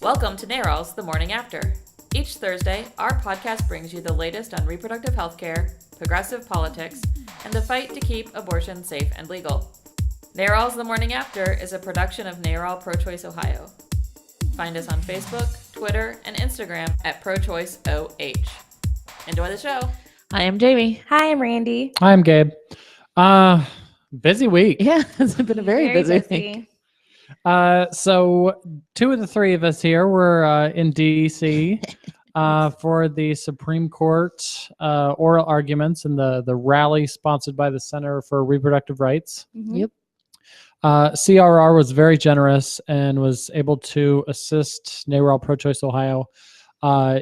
Welcome to NARAL's The Morning After. Each Thursday, our podcast brings you the latest on reproductive health care, progressive politics, and the fight to keep abortion safe and legal. NARAL's The Morning After is a production of NARAL Pro-Choice Ohio. Find us on Facebook, Twitter, and Instagram at Pro-Choice OH. Enjoy the show. Hi, I'm Jaime. Hi, I'm Randi. Hi, I'm Gabe. Busy week. Yeah, it's been a very busy week. So two of the three of us here were in D.C. For the Supreme Court oral arguments and the rally sponsored by the Center for Reproductive Rights. Mm-hmm. Yep. CRR was very generous and was able to assist NARAL Pro-Choice Ohio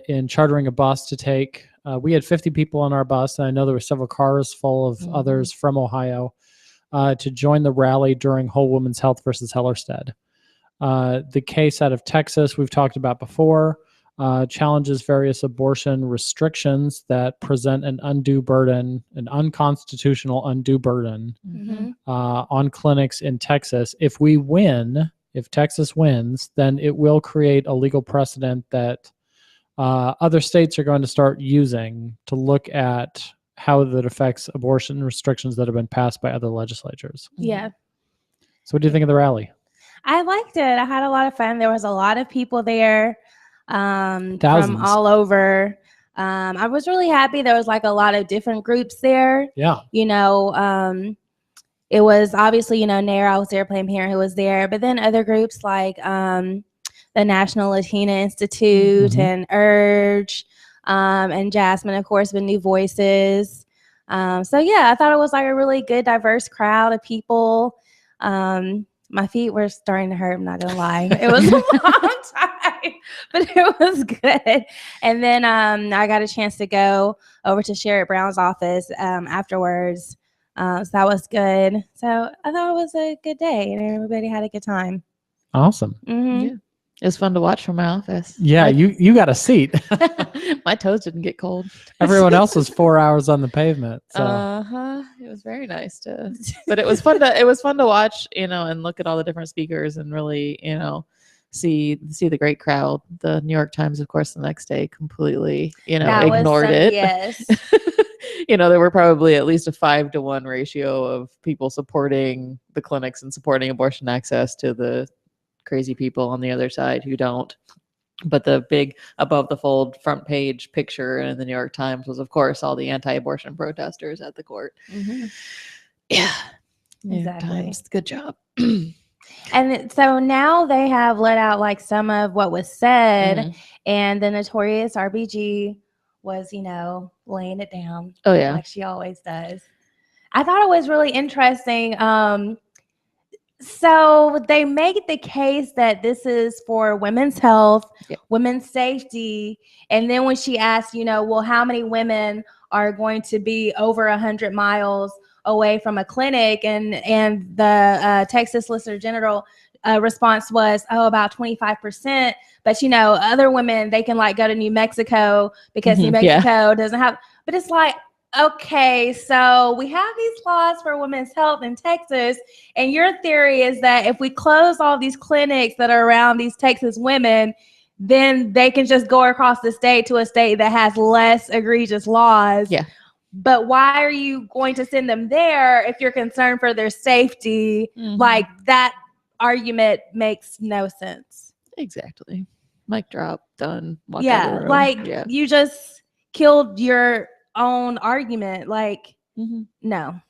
in chartering a bus to take. We had 50 people on our bus, and I know there were several cars full of others from Ohio to join the rally during Whole Woman's Health versus Hellerstedt. The case out of Texas we've talked about before challenges various abortion restrictions that present an undue burden, an unconstitutional undue burden on clinics in Texas. If Texas wins, then it will create a legal precedent that other states are going to start using to look at how that affects abortion restrictions that have been passed by other legislatures. Yeah. So what do you think of the rally? I liked it. I had a lot of fun. There was a lot of people there from Thousands. all over. I was really happy. There was like a lot of different groups there. Yeah. You know, it was obviously, NARAL was there, Planned Parenthood was there, but then other groups like the National Latina Institute and URGE, and Jasmine, of course, with New Voices. So yeah, I thought it was like a really good, diverse crowd of people. My feet were starting to hurt, I'm not gonna lie. It was a long time, but it was good. And then I got a chance to go over to Sherrod Brown's office afterwards. So that was good. So I thought it was a good day and everybody had a good time. Awesome. Mm-hmm. Yeah. It was fun to watch from my office. Yeah, you got a seat. My toes didn't get cold. Everyone else was 4 hours on the pavement. So. It was very nice but it was fun to watch, and look at all the different speakers and really, see the great crowd. The New York Times, of course, the next day completely, ignored it. Yes. There were probably at least a 5-to-1 ratio of people supporting the clinics and supporting abortion access to the crazy people on the other side who don't. But the big above the fold front page picture in the New York Times was, of course, all the anti-abortion protesters at the court. Yeah, Exactly. Times, good job. And so now they have let out like some of what was said, and the notorious RBG was, laying it down. Oh yeah, like she always does. I thought it was really interesting. So they made the case that this is for women's health, women's safety. And then when she asked, well, how many women are going to be over 100 miles away from a clinic? And the Texas Solicitor General response was, about 25%. But, other women, they can like go to New Mexico because New Mexico doesn't have, but it's like, okay, so we have these laws for women's health in Texas, and your theory is that if we close all these clinics that are around these Texas women, then they can just go across the state to a state that has less egregious laws. Yeah. But why are you going to send them there if you're concerned for their safety? Like, that argument makes no sense. Exactly. Mic drop, done. Walk out of the room. You just killed your own argument. Like, no.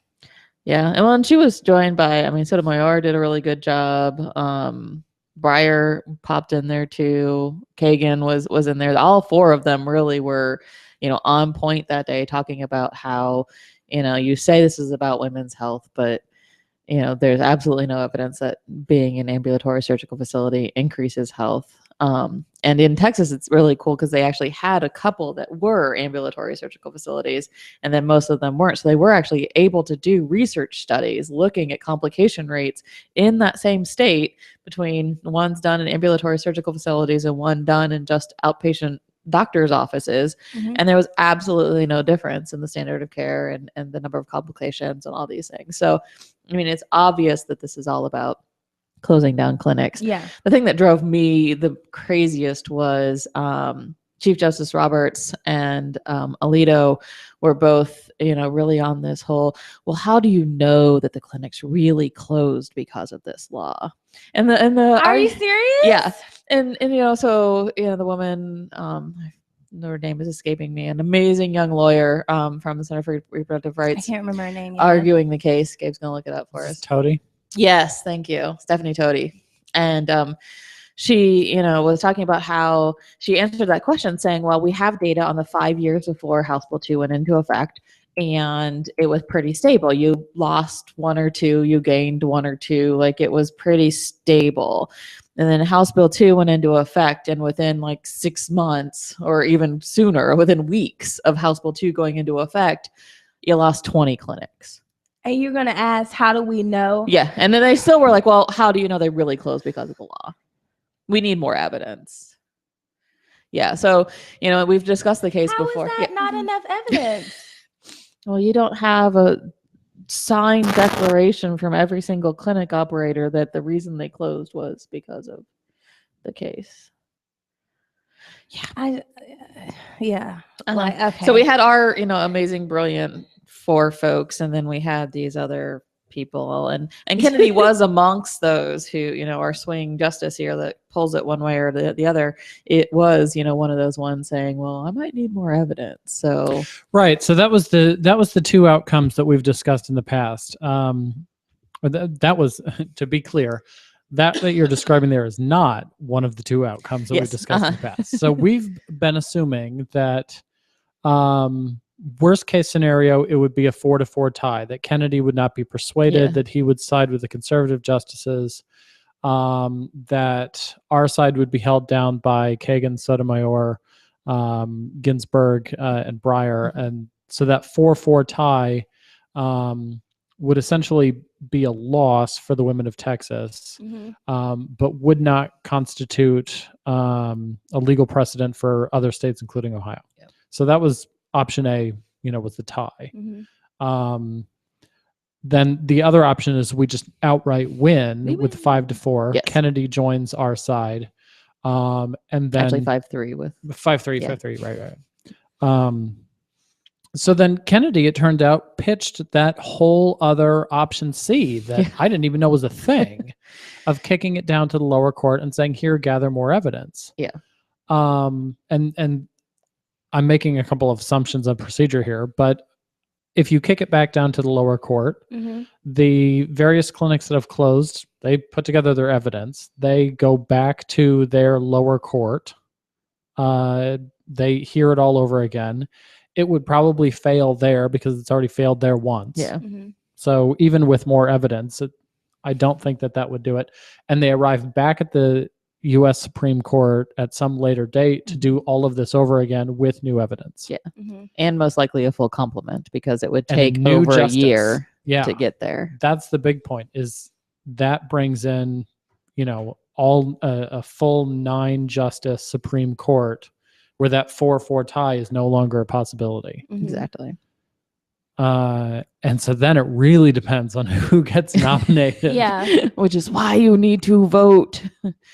Yeah. And she was joined by, Sotomayor did a really good job. Breyer popped in there too. Kagan was in there. All four of them really were, on point that day, talking about how, you say this is about women's health, but there's absolutely no evidence that being an ambulatory surgical facility increases health. And in Texas, it's really cool because they actually had a couple that were ambulatory surgical facilities, and then most of them weren't. So they were actually able to do research studies looking at complication rates in that same state between ones done in ambulatory surgical facilities and one done in just outpatient doctor's offices. And there was absolutely no difference in the standard of care and the number of complications and all these things. So, it's obvious that this is all about closing down clinics. Yeah. The thing that drove me the craziest was Chief Justice Roberts and Alito were both, really on this whole, well, how do you know that the clinics really closed because of this law? And Are you serious? Yeah. And so, the woman, her name is escaping me, an amazing young lawyer from the Center for Reproductive I Rights, can't remember her name. Yeah. arguing the case. Gabe's going to look it up for us. Toady. Yes, thank you. Stephanie Toady. And she, was talking about how she answered that question saying, well, we have data on the 5 years before House Bill 2 went into effect, and it was pretty stable. You lost one or two, you gained one or two, like it was pretty stable. And then House Bill 2 went into effect, and within like 6 months or even sooner, within weeks of House Bill 2 going into effect, you lost 20 clinics. And you're going to ask, how do we know? Yeah. And then they still were like, well, how do you know they really closed because of the law? We need more evidence. Yeah. So, we've discussed the case How before. is that not enough evidence? Well, you don't have a signed declaration from every single clinic operator that the reason they closed was because of the case. Yeah. Like, okay. So we had our, amazing, brilliant 4 folks, and then we had these other people, and Kennedy was amongst those who, are swinging justice here that pulls it one way or the other. It was, one of those ones saying, well, I might need more evidence. So right. So that was the 2 outcomes that we've discussed in the past. That was, to be clear, that you're describing there is not one of the 2 outcomes that we've discussed in the past. So we've been assuming that worst case scenario, it would be a 4-4 tie, that Kennedy would not be persuaded, that he would side with the conservative justices, that our side would be held down by Kagan, Sotomayor, Ginsburg, and Breyer. And so that 4-4 tie would essentially be a loss for the women of Texas, but would not constitute a legal precedent for other states, including Ohio. Yep. So that was option A, was the tie. Then the other option is we just outright win with 5-4. Yes. Kennedy joins our side. And then actually 5-3 with 5-3, right. So then Kennedy, it turned out, pitched that whole other option C that I didn't even know was a thing of kicking it down to the lower court and saying, here, gather more evidence. Yeah. And I'm making a couple of assumptions of procedure here, but if you kick it back down to the lower court, the various clinics that have closed, they put together their evidence. They go back to their lower court. They hear it all over again. It would probably fail there because it's already failed there once. Yeah. So even with more evidence, I don't think that would do it. And they arrive back at the U.S. Supreme Court at some later date to do all of this over again with new evidence. Yeah. And most likely a full complement, because it would take over a year to get there. That's the big point, is that brings in, all a full 9 justice Supreme Court where that 4-4 tie is no longer a possibility. Exactly. And so then it really depends on who gets nominated. Which is why you need to vote.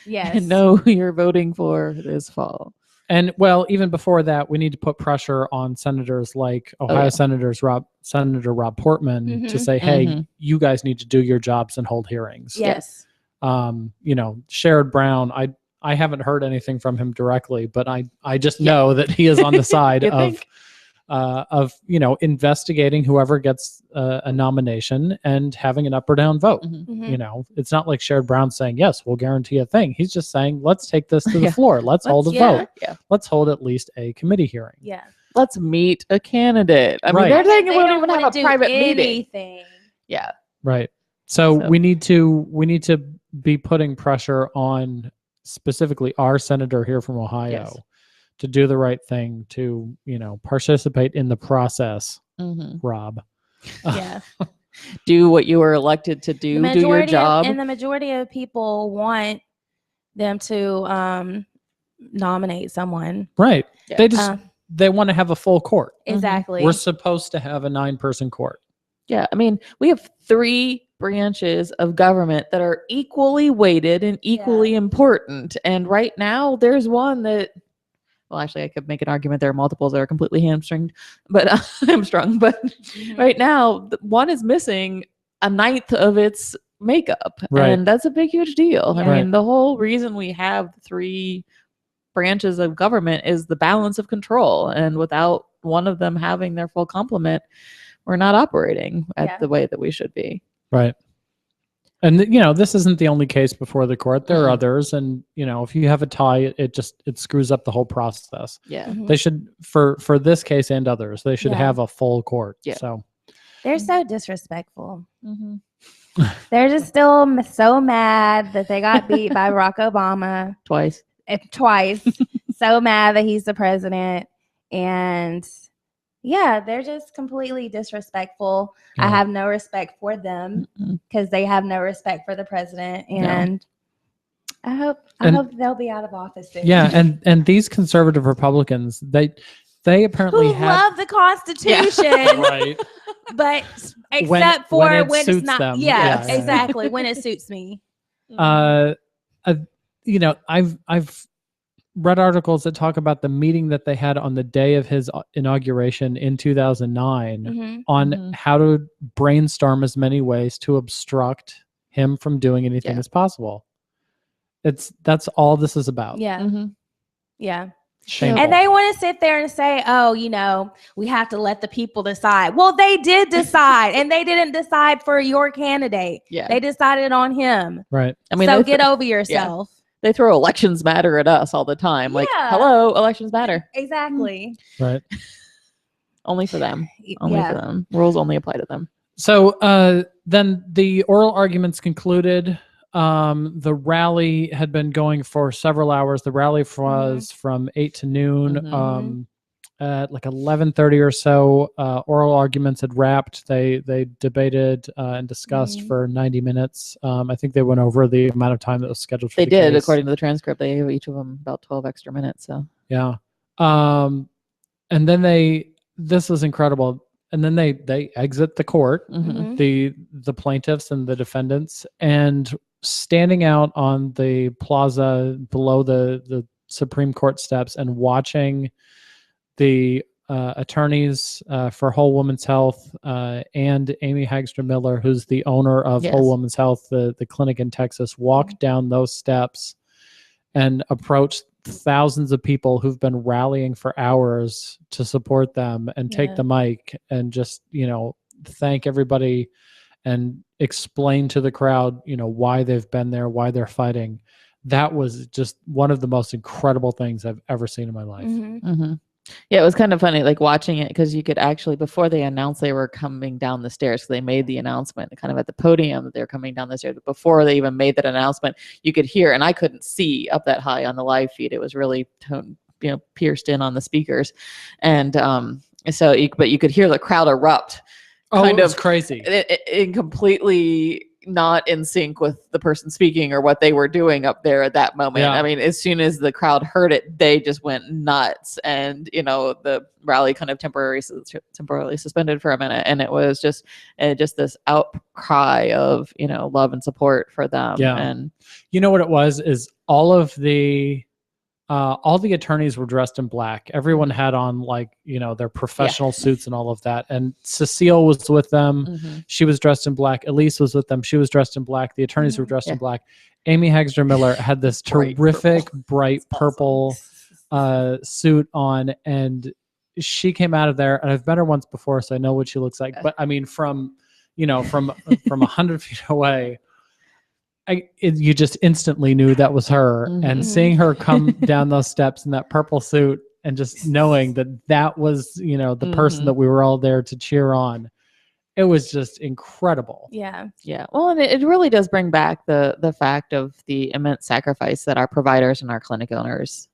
Yes. And know who you're voting for this fall. And well, even before that, we need to put pressure on senators like Ohio Senator Rob Portman to say, hey, you guys need to do your jobs and hold hearings. Yes. Sherrod Brown, I haven't heard anything from him directly, but I just know that he is on the side of investigating whoever gets a nomination and having an up or down vote. It's not like Sherrod Brown saying, yes, we'll guarantee a thing. He's just saying, let's take this to the floor. Let's hold a vote. Let's hold at least a committee hearing. Let's meet a candidate. I mean, they're saying we don't even have a private meeting. Yeah. Right. So we need to be putting pressure on specifically our senator here from Ohio to do the right thing, to, participate in the process, Rob. Do what you were elected to do, do your job. And the majority of people want them to nominate someone. Right. They want to have a full court. Exactly. We're supposed to have a 9-person court. Yeah. I mean, we have 3 branches of government that are equally weighted and equally important. And right now, there's one that, well, actually, I could make an argument there are multiples that are completely hamstrung, but hamstrung. But right now, one is missing a ninth of its makeup, and that's a big, huge deal. I mean, the whole reason we have 3 branches of government is the balance of control, and without one of them having their full complement, we're not operating at the way that we should be. Right. And this isn't the only case before the court. There are others, and if you have a tie, it screws up the whole process. Yeah. They should, for this case and others, they should have a full court. Yeah. So they're so disrespectful. They're just still so mad that they got beat by Barack Obama twice. So mad that he's the president, and they're just completely disrespectful. I have no respect for them because they have no respect for the president, and I hope they'll be out of office soon. Yeah, and these conservative Republicans, they apparently love the Constitution, right? But except for when it's not them. Yeah, exactly, when it suits me. I've read articles that talk about the meeting that they had on the day of his inauguration in 2009 on how to brainstorm as many ways to obstruct him from doing anything as possible. That's all this is about. Yeah. Shameful. And they want to sit there and say, we have to let the people decide. Well, they did decide, and they didn't decide for your candidate. Yeah. They decided on him. Right. I mean, so get over yourself. They throw elections matter at us all the time. Like, hello, elections matter. Exactly. Right. Only for them. Only for them. Rules only apply to them. So then the oral arguments concluded. The rally had been going for several hours. The rally was from 8 to noon. At like 11:30 or so, oral arguments had wrapped. They debated and discussed for 90 minutes. I think they went over the amount of time that was scheduled for They the did, case. according to the transcript. They gave each of them about 12 extra minutes. So yeah. And then this was incredible. And then they exit the court, the plaintiffs and the defendants, and standing out on the plaza below the Supreme Court steps and watching the attorneys for Whole Woman's Health and Amy Hagstrom Miller, who's the owner of Whole Woman's Health, the clinic in Texas, walk down those steps and approach thousands of people who've been rallying for hours to support them and take the mic and just, thank everybody and explain to the crowd, why they've been there, why they're fighting. That was just one of the most incredible things I've ever seen in my life. Yeah, it was kind of funny, like watching it, because you could actually, before they announced they were coming down the stairs, so they made the announcement kind of at the podium that they were coming down the stairs. But before they even made that announcement, you could hear, and I couldn't see up that high on the live feed. It was really pierced in on the speakers, and but you could hear the crowd erupt. It was crazy. In completely not in sync with the person speaking or what they were doing up there at that moment. I mean, as soon as the crowd heard it, they just went nuts, and the rally kind of temporarily suspended for a minute, and it was just this outcry of love and support for them. And what it was is all the attorneys were dressed in black. Everyone had on their professional suits and all of that. And Cecile was with them. She was dressed in black. Elise was with them. She was dressed in black. The attorneys were dressed in black. Amy Hagstrom Miller had this terrific bright purple suit on, and she came out of there. And I've met her once before, so I know what she looks like. But I mean, from 100 feet away, you just instantly knew that was her. And seeing her come down those steps in that purple suit, and just knowing that was the person that we were all there to cheer on, it was just incredible. Yeah. Well, and it really does bring back the fact of the immense sacrifice that our providers and our clinic owners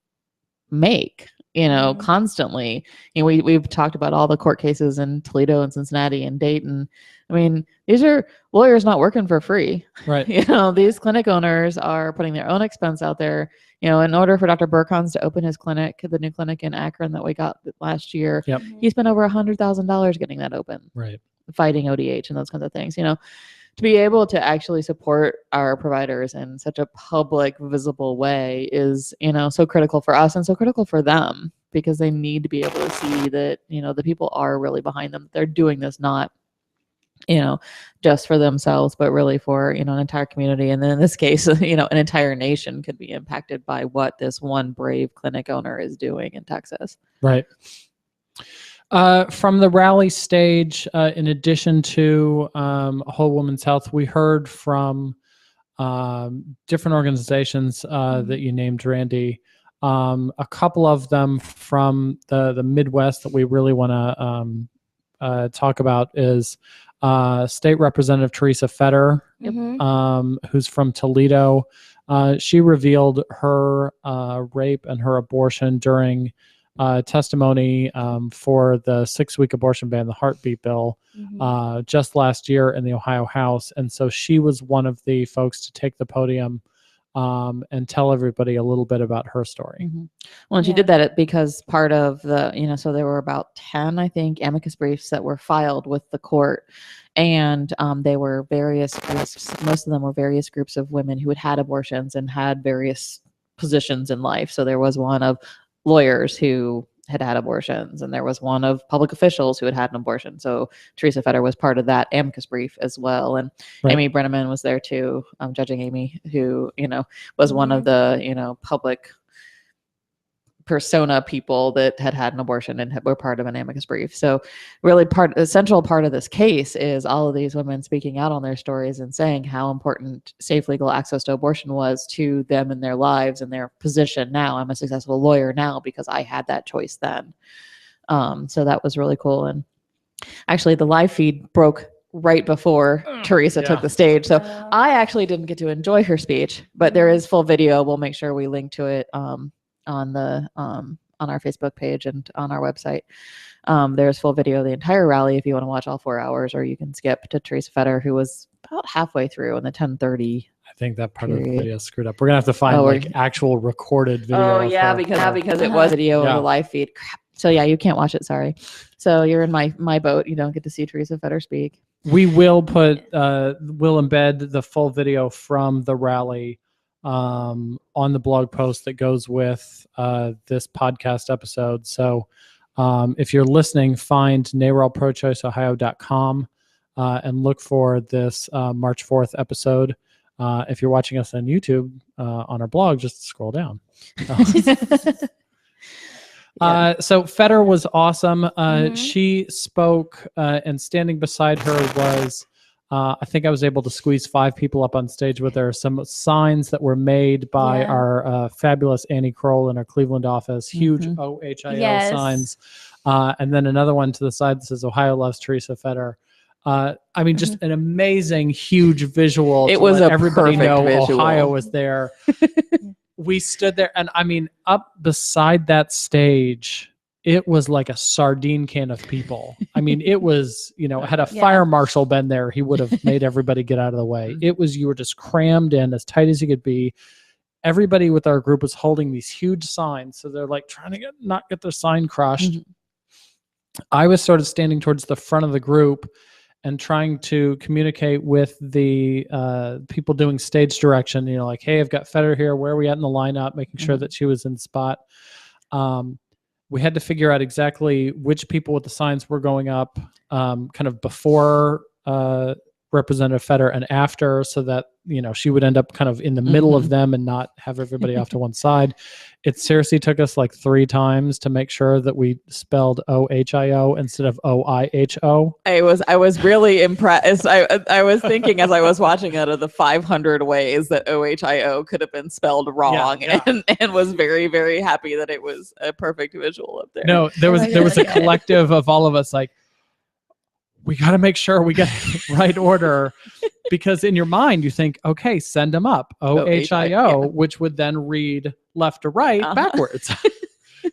make constantly. We've talked about all the court cases in Toledo and Cincinnati and Dayton. I mean, these are lawyers not working for free. Right. These clinic owners are putting their own expense out there. In order for Dr. Burkhans to open his clinic, the new clinic in Akron that we got last year, he spent over $100,000 getting that open. Right. Fighting ODH and those kinds of things. to be able to actually support our providers in such a public, visible way is, so critical for us and so critical for them, because they need to be able to see that, the people are really behind them. They're doing this not, just for themselves, but really for, an entire community. And then in this case, an entire nation could be impacted by what this one brave clinic owner is doing in Texas. Right. From the rally stage, in addition to Whole Woman's Health, we heard from different organizations that you named, Randi. A couple of them from the Midwest that we really want to talk about is State Representative Teresa Fedor, who's from Toledo. She revealed her rape and her abortion during testimony for the 6-week abortion ban, the heartbeat bill, just last year in the Ohio House. And so she was one of the folks to take the podium and tell everybody a little bit about her story. Well, and she did that because part of the, so there were about 10, I think, amicus briefs that were filed with the court. And they were various groups, most of them were various groups of women who had abortions and had various positions in life. So there was one of lawyers who had abortions, and there was one of public officials who had an abortion. So Teresa Fedor was part of that amicus brief as well. And Amy Brenneman was there too, judging Amy, who, was one of the, public persona people that had an abortion and were part of an amicus brief. So really a central part of this case is all of these women speaking out on their stories and saying how important safe legal access to abortion was to them in their lives and their position now. I'm a successful lawyer now because I had that choice then. So that was really cool. And actually the live feed broke right before Teresa took the stage. So I actually didn't get to enjoy her speech, but there is full video. We'll make sure we link to it on our Facebook page and on our website. There's full video of the entire rally if you want to watch all 4 hours, or you can skip to Teresa Fedor, who was about halfway through in the 10:30. I think that part of the video is screwed up. We're gonna have to find actual recorded video. Oh yeah, because it was video of the live feed. Crap. So yeah, you can't watch it. Sorry. So you're in my boat. You don't get to see Teresa Fedor speak. We will we'll embed the full video from the rally on the blog post that goes with this podcast episode. So if you're listening, find NARALPro-ChoiceOhio.com and look for this March 4th episode. If you're watching us on YouTube on our blog, just scroll down. So Fedor was awesome. She spoke, and standing beside her was I think I was able to squeeze 5 people up on stage with her. Some signs that were made by our fabulous Annie Kroll in our Cleveland office, huge OHIO signs. And then another one to the side that says, Ohio loves Teresa Fedor. I mean, just an amazing, huge visual. It was everybody know visual. Ohio was there. We stood there, and I mean, up beside that stage, it was like a sardine can of people. I mean, it was, had a fire marshal been there, he would have made everybody get out of the way. It was, you were just crammed in as tight as you could be. Everybody with our group was holding these huge signs. So they're like trying to not get their sign crushed. I was sort of standing towards the front of the group and trying to communicate with the people doing stage direction, like, hey, I've got Fedor here. Where are we at in the lineup? Making sure that she was in spot. We had to figure out exactly which people with the signs were going up kind of before Representative Fedor and after, so that, she would end up kind of in the middle of them and not have everybody off to one side. It seriously took us like 3 times to make sure that we spelled OHIO instead of OIHO. I was really impressed. I was thinking as I was watching it of the 500 ways that OHIO could have been spelled wrong, and was very, very happy that it was a perfect visual up there. No, there was a collective of all of us like, we got to make sure we get the right order, because in your mind you think, okay, send them up, OHIO, which would then read left to right backwards.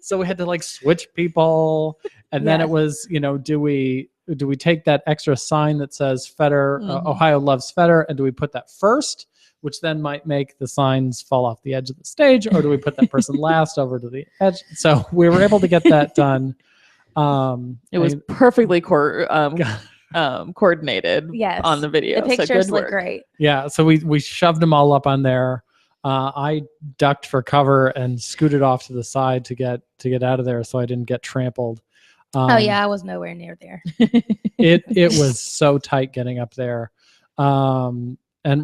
So we had to like switch people, and then it was, do we take that extra sign that says Fedor, Ohio loves Fedor, and do we put that first, which then might make the signs fall off the edge of the stage, or do we put that person last over to the edge? So we were able to get that done. It was perfectly coordinated Yes. on the video. The pictures so good look work. great. Yeah, so we shoved them all up on there. I ducked for cover and scooted off to the side to get out of there so I didn't get trampled. Oh yeah, I was nowhere near there. It was so tight getting up there. And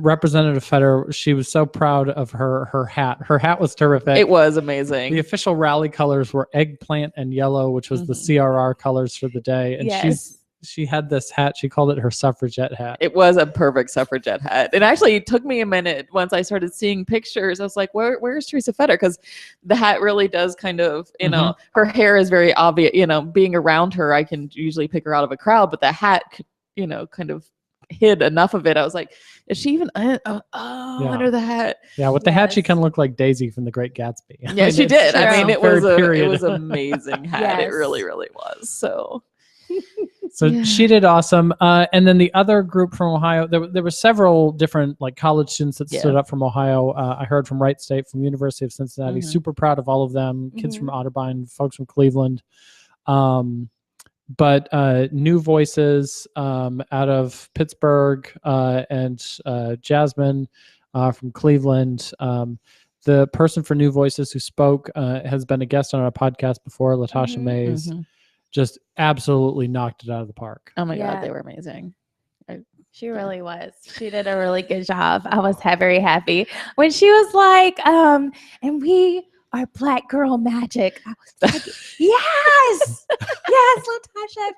Representative Fedor, she was so proud of her hat. Her hat was terrific. It was amazing. The official rally colors were eggplant and yellow, which was the CRR colors for the day. And she had this hat. She called it her suffragette hat. It was a perfect suffragette hat. It actually took me a minute once I started seeing pictures. I was like, where's Teresa Fedor? Because the hat really does kind of, you know, her hair is very obvious. You know, being around her, I can usually pick her out of a crowd, but the hat, you know, kind of hid enough of it. I was like, is she even under the hat? Yeah, with the hat, she kind of looked like Daisy from The Great Gatsby. Yeah, she did. I mean, it was an amazing hat. Yes. It really, really was. So she did awesome. And then the other group from Ohio, there were several different like college students that stood up from Ohio. I heard from Wright State, from University of Cincinnati. Super proud of all of them. Kids from Otterbein, folks from Cleveland. But new voices out of Pittsburgh and Jasmine from Cleveland. The person for New Voices who spoke has been a guest on our podcast before, Latasha Mays. Just absolutely knocked it out of the park. Oh my God, they were amazing. She really was. She did a really good job. I was very happy when she was like, and we are Black Girl Magic. I was like, yes, Latasha.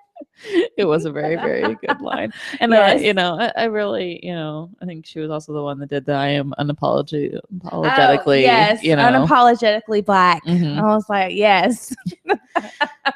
It was a very, very good line. And, you know, I really, you know, I think she was also the one that did the I am unapologetically, you know. Unapologetically Black. I was like, yes.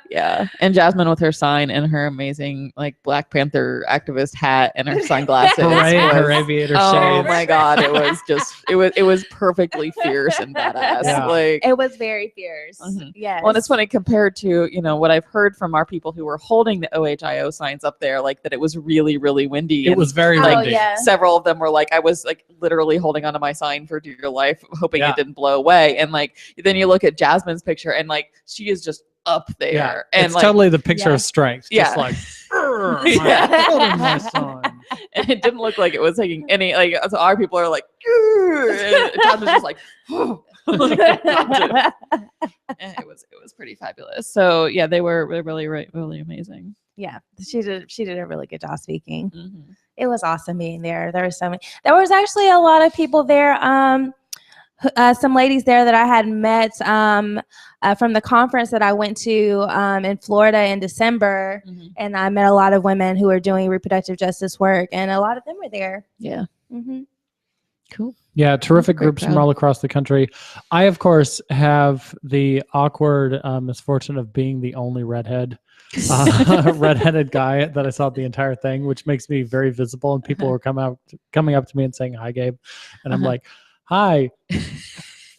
Yeah. And Jasmine with her sign and her amazing, like, Black Panther activist hat and her sunglasses. Her aviator shades. Oh my God. It was just, it was perfectly fierce and badass. Yeah. Like, it was very fierce. Yes. Well, and it's funny compared to, you know, what I've heard from our people who were holding the OHIO signs up there, like that it was really, really windy. It was very windy. Several of them were like, I was like literally holding onto my sign for dear life, hoping it didn't blow away. And like, then you look at Jasmine's picture and like, she is just up there. Yeah, and it's like, totally the picture of strength. Yeah. Just like, holding my sign. And it didn't look like it was taking any, like, so our people are like, and Jasmine's just like, and it was pretty fabulous. So yeah, they were really, really amazing. Yeah, she did a really good job speaking. It was awesome being there. There was actually a lot of people there. Some ladies there that I had met from the conference that I went to in Florida in December, and I met a lot of women who are doing reproductive justice work, and a lot of them were there. Yeah. Cool. Yeah, terrific groups from all across the country. I, of course, have the awkward misfortune of being the only redheaded guy that I saw the entire thing, which makes me very visible. And people were coming up to me and saying, "Hi, Gabe," and I'm like, "Hi,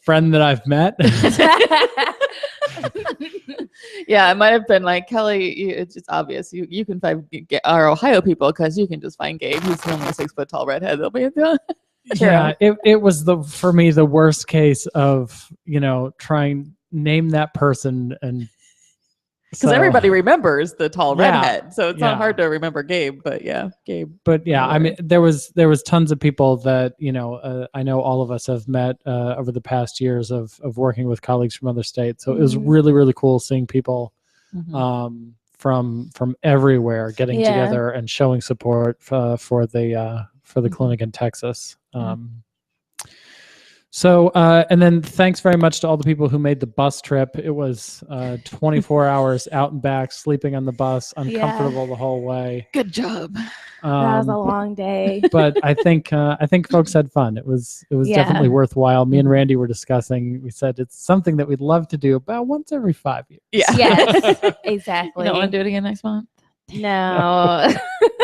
friend that I've met." Yeah, it might have been like, Kelly, it's just obvious. You can find our Ohio people because you can just find Gabe. He's the only 6 foot tall redhead. They'll be Yeah, it was for me the worst case of, you know, trying name that person, and because everybody remembers the tall redhead, so it's not hard to remember Gabe. But yeah, Gabe. But yeah, I mean, there was tons of people that, you know, I know all of us have met over the past years of working with colleagues from other states. So it was really, really cool seeing people from everywhere getting together and showing support for the clinic in Texas. So, and then thanks very much to all the people who made the bus trip. It was 24 hours out and back, sleeping on the bus, uncomfortable the whole way. Good job. That was a long day. But I think folks had fun. It was definitely worthwhile. Me and Randi were discussing. We said it's something that we'd love to do about once every 5 years. Yeah. Yes, exactly. You don't want to do it again next month? No.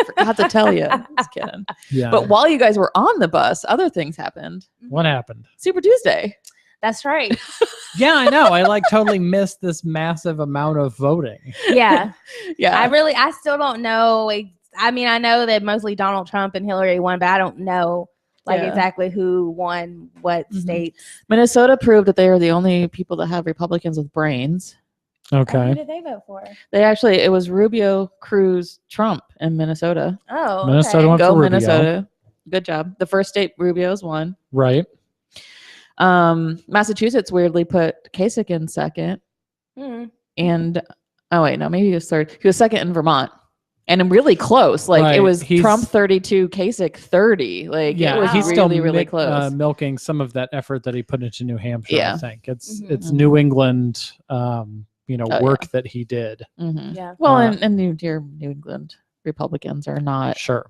Forgot to tell you. Just kidding. Yeah. But while you guys were on the bus, other things happened. What happened? Super Tuesday. That's right. Yeah, I know. I like totally missed this massive amount of voting. Yeah. Yeah. I still don't know. I mean, I know that mostly Donald Trump and Hillary won, but I don't know exactly who won what states. Minnesota proved that they are the only people that have Republicans with brains. Who Okay. did they vote for? It was Rubio, Cruz, Trump in Minnesota. Oh, Minnesota okay. went Go for Rubio. Minnesota. Good job. The first state Rubio's won. Right. Massachusetts weirdly put Kasich in second. Hmm. And oh wait, no, maybe he was third. He was second in Vermont. And really close. Like it Right. was He's- Trump 32, Kasich 30. Like Yeah, it was Wow. he's really, still really close. milking some of that effort that he put into New Hampshire. Yeah. I think it's Mhm. New England, work yeah. that he did. Mhm. Yeah. Well, Uh, and New England Republicans are not Sure.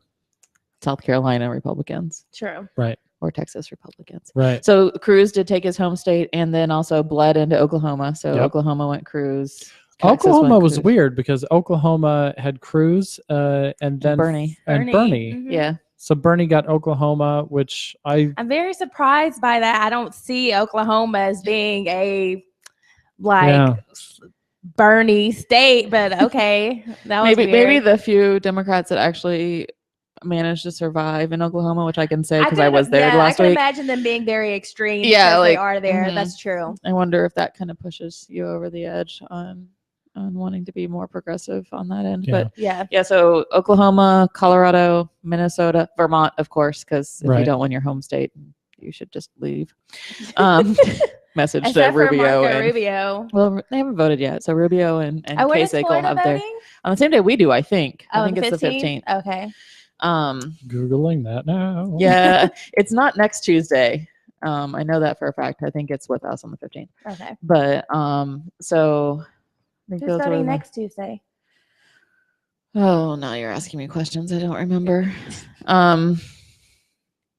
South Carolina Republicans True. Right. or Texas Republicans. Right. So Cruz did take his home state and then also bled into Oklahoma. So Yep. Oklahoma went Cruz. Texas Oklahoma went was Cruz. weird because Oklahoma had Cruz and then Bernie. Bernie. Mhm. Yeah. So Bernie got Oklahoma, which I'm very surprised by that. I don't see Oklahoma as being a Yeah. Bernie state, but okay. That was Maybe weird. the few Democrats that actually managed to survive in Oklahoma, which I can say because I could- was there yeah, last I can week. imagine them being very extreme. Yeah, because like, they are there. mhm. That's true. I wonder if that kind of pushes you over the edge on wanting to be more progressive on that end. Yeah. But Yeah. yeah, so Oklahoma, Colorado, Minnesota, Vermont, of course, because if you Right. don't win your home state, you should just leave. Message to Except for Rubio Marco and Rubio. well, they haven't voted yet. So Rubio and When is Kasich will Florida have their voting? on the same day we do. I think. Oh, I think it's the 15th. Okay. Googling that now. Yeah, it's not next Tuesday. I know that for a fact. I think it's with us on the 15th. Okay. But so I think Who's those were voting the- next Tuesday? Oh, now you're asking me questions. I don't remember.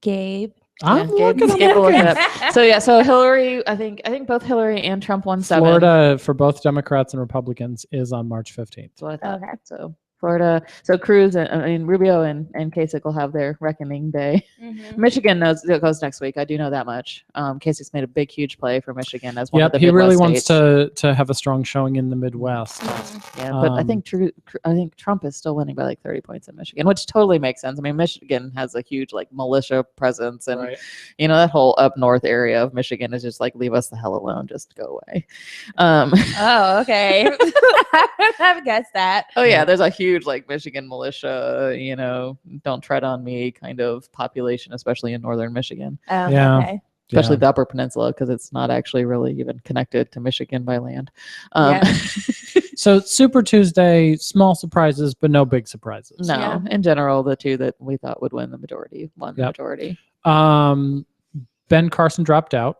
Gabe. I'm Yeah, looking Gabe will look it up. up. So yeah, so Hillary, I think both Hillary and Trump won 7. Florida for both Democrats and Republicans is on March 15th. That's what I thought. Okay. So Florida, so Cruz and Rubio and Kasich will have their reckoning day. Mhm. Michigan goes next week. I do know that much. Kasich's made a big, huge play for Michigan as one of Yep, the he really Midwest wants states. to have a strong showing in the Midwest. Yeah, but I Um, think Trump is still winning by like 30 points in Michigan, which totally makes sense. I mean, Michigan has a huge like militia presence, and Right. that whole up north area of Michigan is just like leave us the hell alone, just go away. Oh, okay. I would have guessed that. Oh yeah, there's a huge like Michigan militia, don't tread on me kind of population, especially in northern Michigan, Oh, Yeah. okay. especially Yeah. the Upper Peninsula because it's not actually really even connected to Michigan by land. Yeah. So Super Tuesday, small surprises, but no big surprises. No, Yeah. in general, the two that we thought would win the majority won the Yep. majority. Ben Carson dropped out.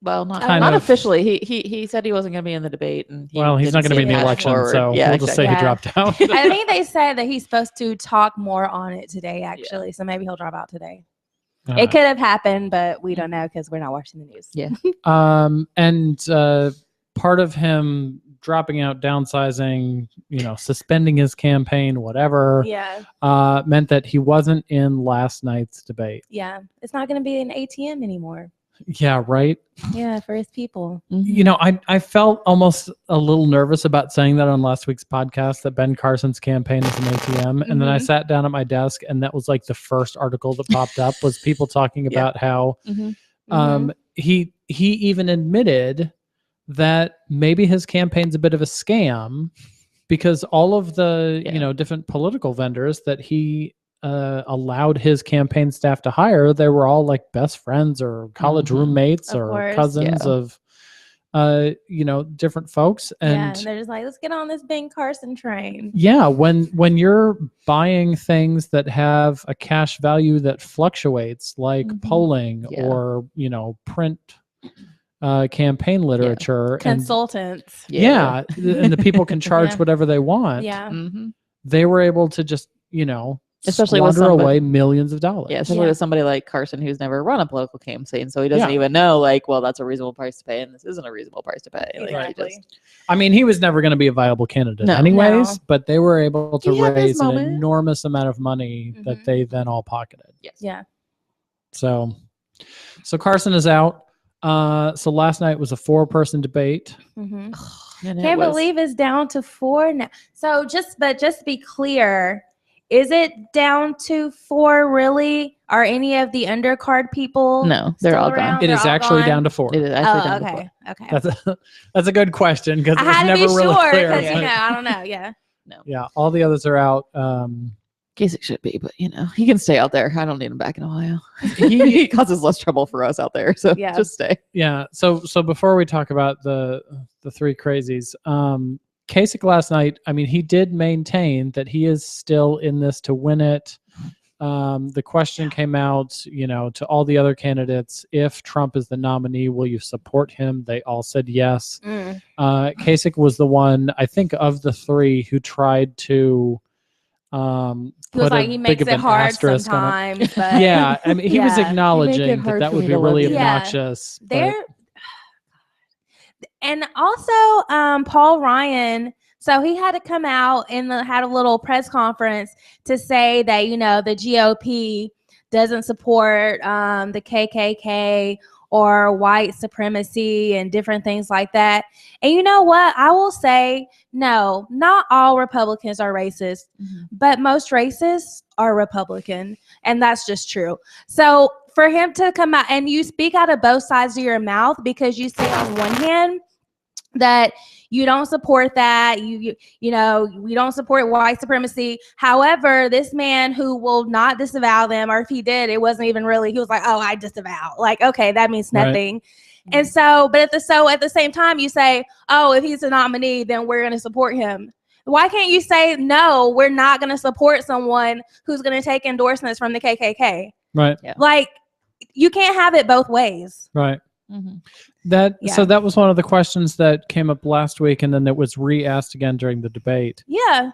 Well, not Kind not of. officially. He said he wasn't going to be in the debate, and He's not didn't going to see be in the a path election, forward. so yeah, we'll just say exactly. he dropped out. I think they said that he's supposed to talk more on it today, actually. So maybe he'll drop out today. It could have happened, but we don't know because we're not watching the news. Yeah. Part of him dropping out, downsizing, suspending his campaign, whatever, Yeah. meant that he wasn't in last night's debate. Yeah. It's not going to be an ATM anymore. Yeah, right. Yeah, for his people. Mhm. I felt almost a little nervous about saying that on last week's podcast that Ben Carson's campaign is an ATM. And then I Mhm. sat down at my desk and that was like the first article that popped up was people talking Yeah. about how Mhm. he even admitted that maybe his campaign's a bit of a scam because all of the Yeah. different political vendors that he allowed his campaign staff to hire, they were all like best friends or college Mhm. roommates Of or course. cousins Yeah. of different folks. Yeah, And and they're just like, let's get on this Ben Carson train. yeah, when you're buying things that have a cash value that fluctuates, like Mhm. polling Yeah. or print campaign literature, and Consultants. yeah, and the people can charge Yeah. whatever they want. Yeah. Mhm. They were able to just Especially with squander somebody- away millions of dollars. Yeah, especially Yeah. with somebody like Carson who's never run a political campaign, so he doesn't Yeah. even know like, well, that's a reasonable price to pay, and this isn't a reasonable price to pay. Like, he Exactly. just- I mean, he was never going to be a viable candidate No. anyways, No. but they were able to He had his raise an moment. enormous amount of money that Mhm. they then all pocketed. Yes. Yeah. So Carson is out. So last night was a 4-person debate. hmm And it Can't was- believe it's down to 4 now. So just to be clear, is it down to 4 really? Are any of the undercard people No, they're still all gone. around? It They're is all actually gone? down to 4. It is actually Oh, down to okay. 4. Okay. That's a good question because I it was had to never be really sure clear. because, Yeah. I don't know. Yeah. Yeah, all the others are out. Kasich should be, but he can stay out there. I don't need him back in Ohio. He causes less trouble for us out there, so Yeah. just stay. Yeah. So before we talk about the 3 crazies, Kasich last night, I mean, he did maintain that he is still in this to win it. The question came out, to all the other candidates, if Trump is the nominee, will you support him? They all said yes. Kasich was the one, I think, of the 3 who tried to He was put like, a he big makes of it an hard asterisk on it. sometimes, but Yeah, I mean, he was Yeah. acknowledging hard that for would me be to really live in. obnoxious. but- they're and also Paul Ryan. So he had to come out and had a little press conference to say that the GOP doesn't support the KKK or white supremacy and different things like that. And you know what? I will say, no, not all Republicans are racist, but most racists are Republican. And that's just true. So for him to come out and you speak out of both sides of your mouth, because you say on one hand that you don't support that, we don't support white supremacy. However, this man who will not disavow them, or if he did, it wasn't even really, he was like, oh, I disavow. Like, okay, that means nothing. Right. And so, but at the same time, you say, oh, if he's a nominee, then we're going to support him. Why can't you say, no, we're not going to support someone who's going to take endorsements from the KKK? Right. Yeah. Like, you can't have it both ways. Right. Mm-hmm. So that was one of the questions that came up last week, and then it was re-asked again during the debate. Yeah.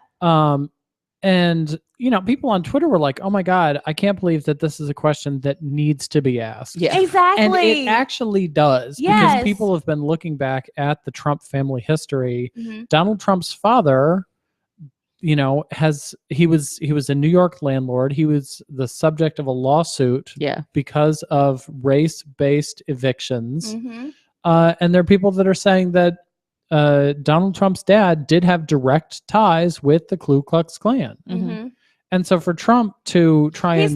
And people on Twitter were like, "Oh my God, I can't believe that this is a question that needs to be asked." Yeah, exactly. And it actually does, because people have been looking back at the Trump family history. Donald Trump's father, he was a New York landlord. He was the subject of a lawsuit because of race-based evictions. And there are people that are saying that Donald Trump's dad did have direct ties with the Ku Klux Klan. And so for Trump to try he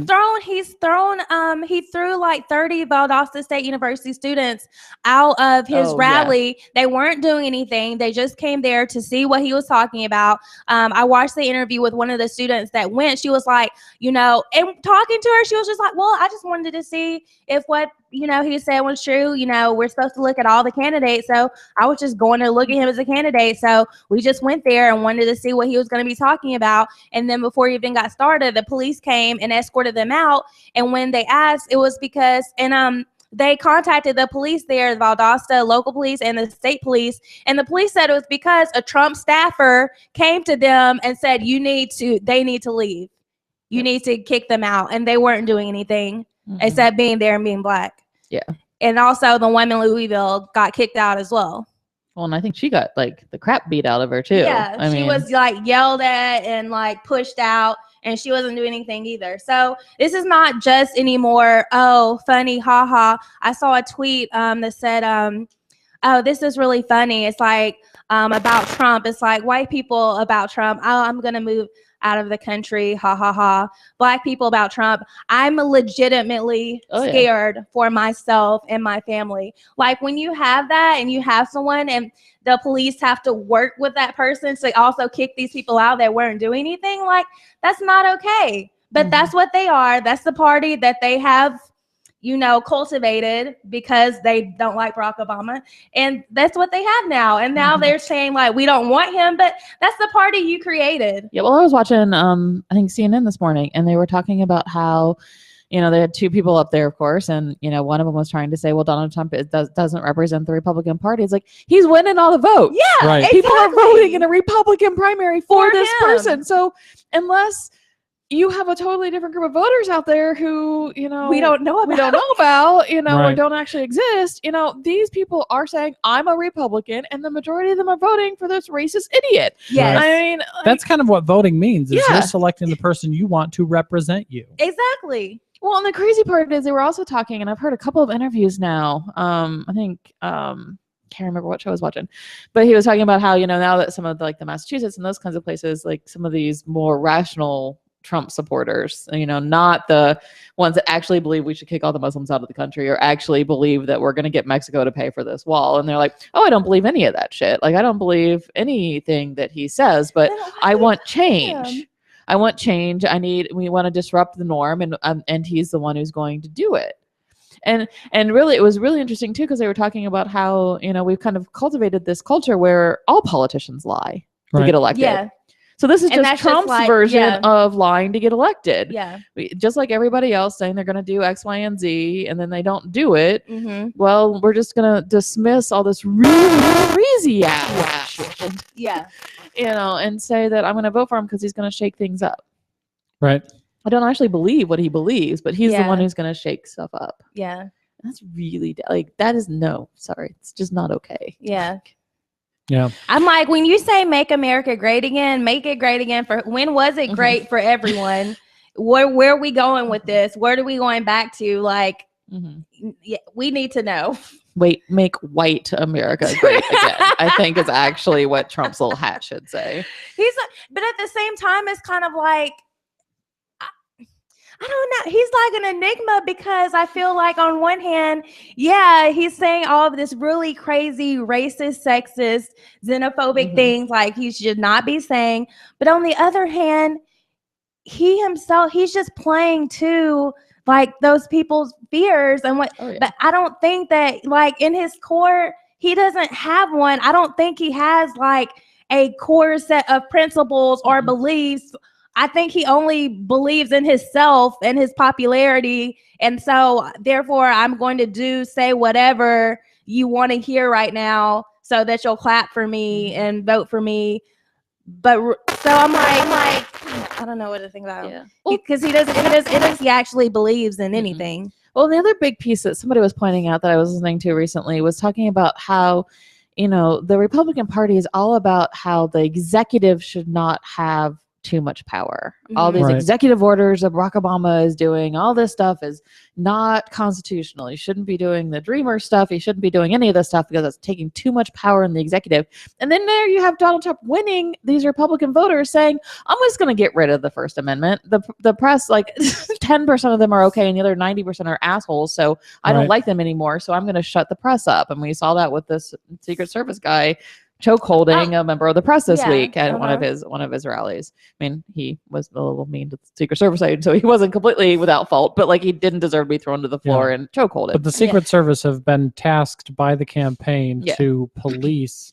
threw like 30 Valdosta State University students out of his rally. Yeah. They weren't doing anything. They just came there to see what he was talking about. I watched the interview with one of the students that went. She was like, and talking to her, she was just like, well, I just wanted to see if what he said was true. We're supposed to look at all the candidates. So I was just going to look at him as a candidate. So we just went there and wanted to see what he was going to be talking about. And then before he even got started, the police came and escorted them out. And when they asked, it was because, they contacted the police there, Valdosta local police and the state police. And the police said it was because a Trump staffer came to them and said, they need to leave. You need to kick them out. And they weren't doing anything except being there and being black. Yeah. And also the woman in Louisville got kicked out as well. Well, and I think she got like the crap beat out of her too. Yeah, she was like yelled at and like pushed out, and she wasn't doing anything either. So this is not just anymore, oh, funny, haha. I saw a tweet that said, oh, this is really funny. It's like about Trump. It's like white people about Trump. Oh, I'm going to move out of the country. Ha ha ha. Black people about Trump. I'm legitimately scared for myself and my family. Like when you have that and you have someone and the police have to work with that person to also kick these people out that weren't doing anything, like that's not okay. But that's what they are. That's the party that they have, cultivated because they don't like Barack Obama. And that's what they have now. And now they're saying like, we don't want him, but that's the party you created. Yeah. Well, I was watching, I think CNN this morning, and they were talking about how, they had 2 people up there, of course. And, one of them was trying to say, well, Donald Trump doesn't represent the Republican Party. It's like, he's winning all the votes. Yeah. Right. Exactly. People are voting in a Republican primary for this person. So unless you have a totally different group of voters out there who, we don't know about, right. or don't actually exist. These people are saying, I'm a Republican, and the majority of them are voting for this racist idiot. Yes. I mean, that's kind of what voting means, is you're selecting the person you want to represent you. Exactly. Well, and the crazy part is they were also talking, and I've heard a couple of interviews now. I think, can't remember what show I was watching, but he was talking about how, now that some of the Massachusetts and those kinds of places, like some of these more rational Trump supporters, not the ones that actually believe we should kick all the Muslims out of the country or actually believe that we're going to get Mexico to pay for this wall. And they're like, oh, I don't believe any of that shit. Like, I don't believe anything that he says, but I want change. I want change. We want to disrupt the norm, and he's the one who's going to do it. And really, it was really interesting too, because they were talking about how, we've kind of cultivated this culture where all politicians lie to get elected. Yeah. So this is just Trump's version of lying to get elected. Yeah. Just like everybody else saying they're going to do X, Y, and Z, and then they don't do it. Mm-hmm. Well, we're just going to dismiss all this really crazy ass shit. Yeah. And say that I'm going to vote for him because he's going to shake things up. Right. I don't actually believe what he believes, but he's the one who's going to shake stuff up. Yeah. That's really that is sorry. It's just not okay. Yeah. Yeah. I'm like, when you say make America great again, make it great again for when was it great for everyone? Where are we going with this? Where are we going back to? Like, yeah, we need to know. Make white America great again. I think is actually what Trump's little hat should say. But at the same time, it's kind of like, I don't know. He's like an enigma because I feel like on one hand, yeah, he's saying all of this really crazy, racist, sexist, xenophobic things like he should not be saying. But on the other hand, he himself, he's just playing to like those people's fears and what. Oh, yeah. But I don't think that like in his core, he doesn't have one. I don't think he has like a core set of principles or beliefs. I think he only believes in himself and his popularity. And so therefore I'm going to say whatever you want to hear right now so that you'll clap for me and vote for me. But so I'm like, I don't know what to think about him. Because he actually believes in anything. Well, the other big piece that somebody was pointing out that I was listening to recently was talking about how, the Republican Party is all about how the executive should not have too much power. All these executive orders that Barack Obama is doing, all this stuff is not constitutional. He shouldn't be doing the Dreamer stuff. He shouldn't be doing any of this stuff because it's taking too much power in the executive. And then there you have Donald Trump winning these Republican voters saying, I'm just going to get rid of the First Amendment. The press, like 10% of them are okay and the other 90% are assholes. So I don't like them anymore. So I'm going to shut the press up. And we saw that with this Secret Service guy choke holding a member of the press this week at one of his rallies. I mean, he was a little mean to the Secret Service agent, so he wasn't completely without fault, but like he didn't deserve to be thrown to the floor and choke hold him. But the Secret Service have been tasked by the campaign to police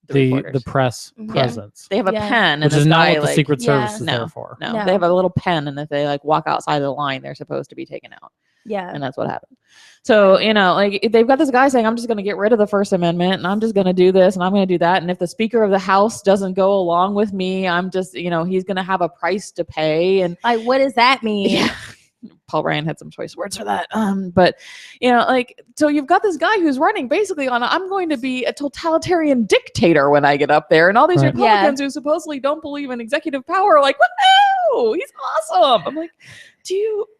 the press presence. They have a pen, which is not what the Secret Service is there for. No, they have a little pen, and if they like walk outside of the line, they're supposed to be taken out. Yeah. And that's what happened. So, like they've got this guy saying, I'm just going to get rid of the First Amendment and I'm just going to do this and I'm going to do that. And if the Speaker of the House doesn't go along with me, I'm just, he's going to have a price to pay. And like, what does that mean? Yeah. Paul Ryan had some choice words for that. But, so you've got this guy who's running basically on, I'm going to be a totalitarian dictator when I get up there. And all these Republicans who supposedly don't believe in executive power are like, woohoo, he's awesome. I'm like,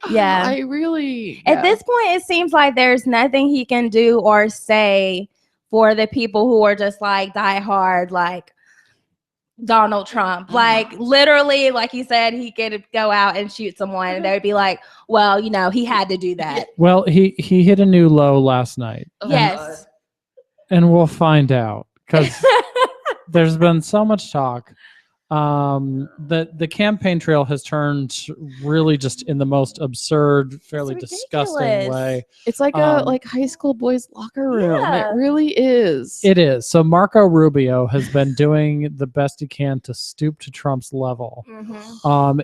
I really at this point it seems like there's nothing he can do or say for the people who are just like die hard like Donald Trump. Like literally, like he said, he could go out and shoot someone and they would be like, well, he had to do that. Well, he hit a new low last night. Yes. And we'll find out because there's been so much talk. The campaign trail has turned really just in the most absurd, fairly disgusting way. It's like a high school boys' locker room. Yeah. It really is. It is. So Marco Rubio has been doing the best he can to stoop to Trump's level.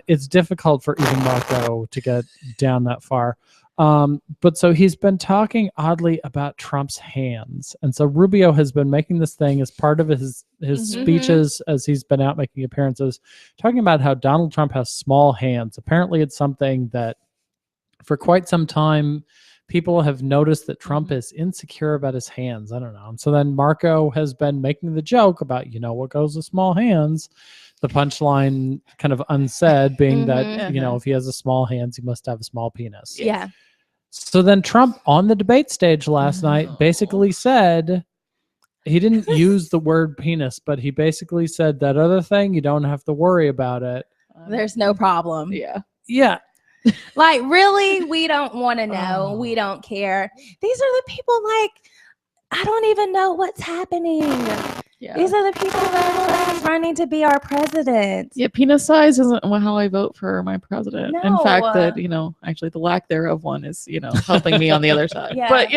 It's difficult for even Marco to get down that far. But so he's been talking oddly about Trump's hands. And so Rubio has been making this thing as part of his speeches as he's been out making appearances, talking about how Donald Trump has small hands. Apparently it's something that for quite some time, people have noticed that Trump is insecure about his hands. I don't know. And so then Marco has been making the joke about, what goes with small hands. The punchline kind of unsaid being that, if he has a small hands, he must have a small penis. Yeah. So then Trump on the debate stage last night basically said, he didn't use the word penis, but he basically said that other thing, you don't have to worry about it. There's no problem. Yeah. Yeah. Like, really, we don't want to know. Oh. We don't care. These are the people, like, I don't even know what's happening. Yeah. These are the people that are running to be our president. Yeah, penis size isn't how I vote for my president. In No. fact, that actually the lack thereof one is helping me on the other side. Yeah. But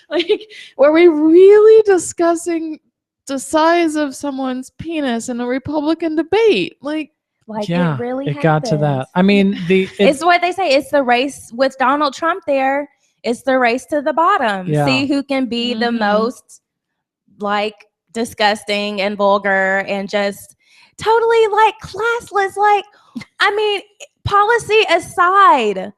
like, were we really discussing the size of someone's penis in a Republican debate? Like Yeah, it really it got to that. happens. I mean, It's what they say. It's the race with Donald Trump there. It's the race to the bottom. Yeah. See who can be the Mhm. most, like, disgusting and vulgar and just totally, like, classless. Like, I mean, policy aside,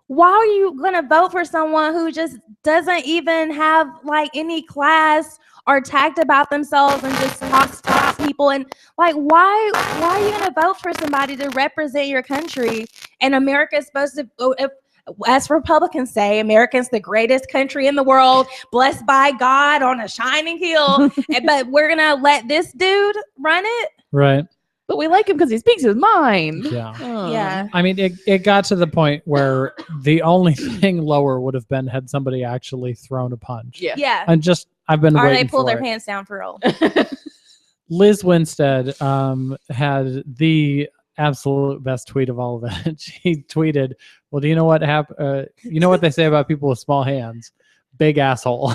why are you going to vote for someone who just doesn't even have, like, any class or tact about themselves and just talks people? And, like, why are you going to vote for somebody to represent your country? And America is supposed to, as Republicans say, America's the greatest country in the world, blessed by God on a shining hill. But we're going to let this dude run it? right. but we like him because he speaks his mind. Yeah. Yeah. I mean, it got to the point where the only thing lower would have been had somebody actually thrown a punch. Yeah. Yeah. And I've been Or waiting they pull for their it. pants down for real. Liz Winstead had the absolute best tweet of all of it. She tweeted, "Well, do you know what you know what they say about people with small hands? Big asshole."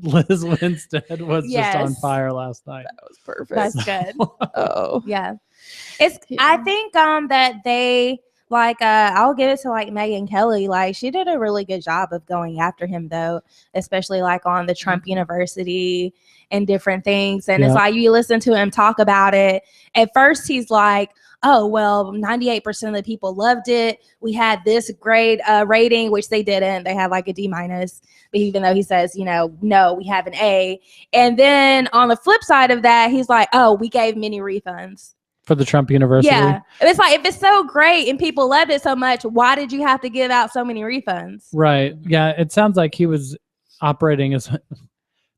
Liz Winstead was just on Yes. fire last night. That was perfect. That's good. Oh. Yeah. I Yeah. think that they, like, I'll give it to, like, Megyn Kelly. Like, she did a really good job of going after him, though, especially, like, on the Trump University and different things. And it's Yeah. like, you listen to him talk about it. At first he's like, oh, well, 98% of the people loved it. We had this grade rating, which they didn't. They had, like, a D-. But even though he says, no, we have an A. And then on the flip side of that, he's like, oh, we gave many refunds. For the Trump University. Yeah. And it's like, if it's so great and people loved it so much, why did you have to give out so many refunds? Right. Yeah. It sounds like he was operating as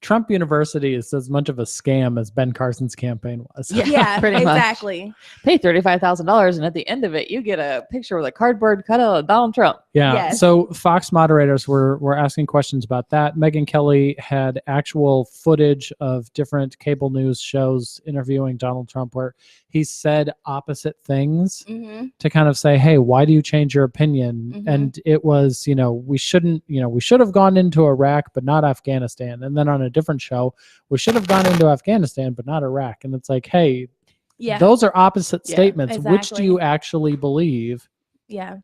Trump University is as much of a scam as Ben Carson's campaign was. Yeah, pretty much. exactly. Pay $35,000, and at the end of it, you get a picture with a cardboard cutout of Donald Trump. Yeah. Yes. So Fox moderators were asking questions about that. Megyn Kelly had actual footage of different cable news shows interviewing Donald Trump where he said opposite things Mm-hmm. to kind of say, hey, why do you change your opinion? Mhm. And it was, we should have gone into Iraq, but not Afghanistan. And then on a different show, we should have gone into Afghanistan, but not Iraq. And it's like, hey, Yeah. those are opposite Yeah, statements. Which do exactly. you actually believe? Yeah.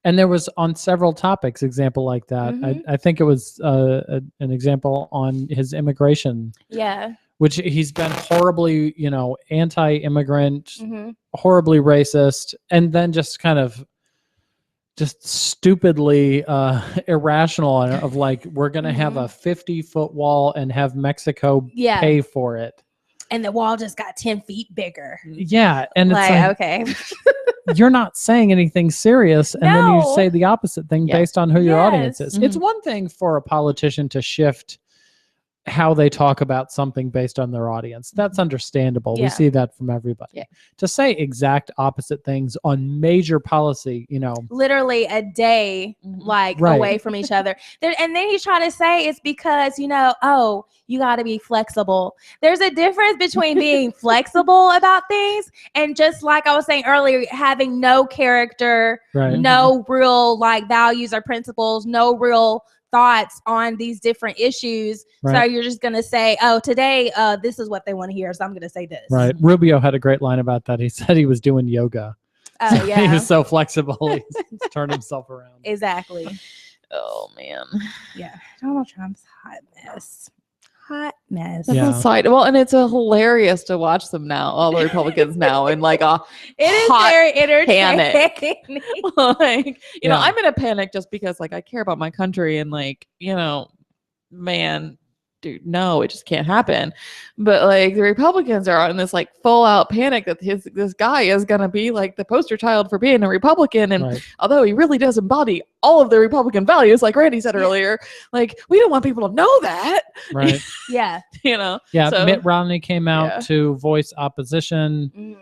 And there was on several topics example like that. Mhm. I think it was an example on his immigration, Yeah. which he's been horribly, anti-immigrant, Mm-hmm. horribly racist, and then just kind of just stupidly irrational of like, we're going to have a 50-foot wall and have Mexico Yeah. pay for it. And the wall just got 10 feet bigger. Yeah. And it's like, okay. you're not saying anything serious, and then you No. say the opposite thing Yeah. based on who your Yes. audience is. It's one thing for a politician to shift how they talk about something based on their audience. That's understandable. We Yeah. see that from everybody. Yeah. To say exact opposite things on major policy, Literally a day, like, Right. away from each other. And then he's trying to say it's because, you got to be flexible. There's a difference between being flexible about things and, just like I was saying earlier, having no character, right. no real, like, values or principles, no real thoughts on these different issues. So Right. you're just going to say, oh, today, this is what they want to hear. So I'm going to say this. Right. Rubio had a great line about that. He said he was doing yoga. Oh, He yeah. was so flexible. He's turned himself around. Exactly. Oh, man. Yeah. Donald Trump's hot mess. Hot mess. That's Yeah. a side. Well, and it's hilarious to watch them now, all the Republicans now, in like a It is hot very entertaining. like, Yeah. I'm in a panic just because, like, I care about my country and, like, man, dude, no, it just can't happen. But like the Republicans are in this like full out panic that this guy is going to be like the poster child for being a Republican. And although he really does embody all of the Republican values, like Randi said earlier, like we don't want people to know that. Right. Yeah. You know? Yeah. So, Mitt Romney came out to voice opposition.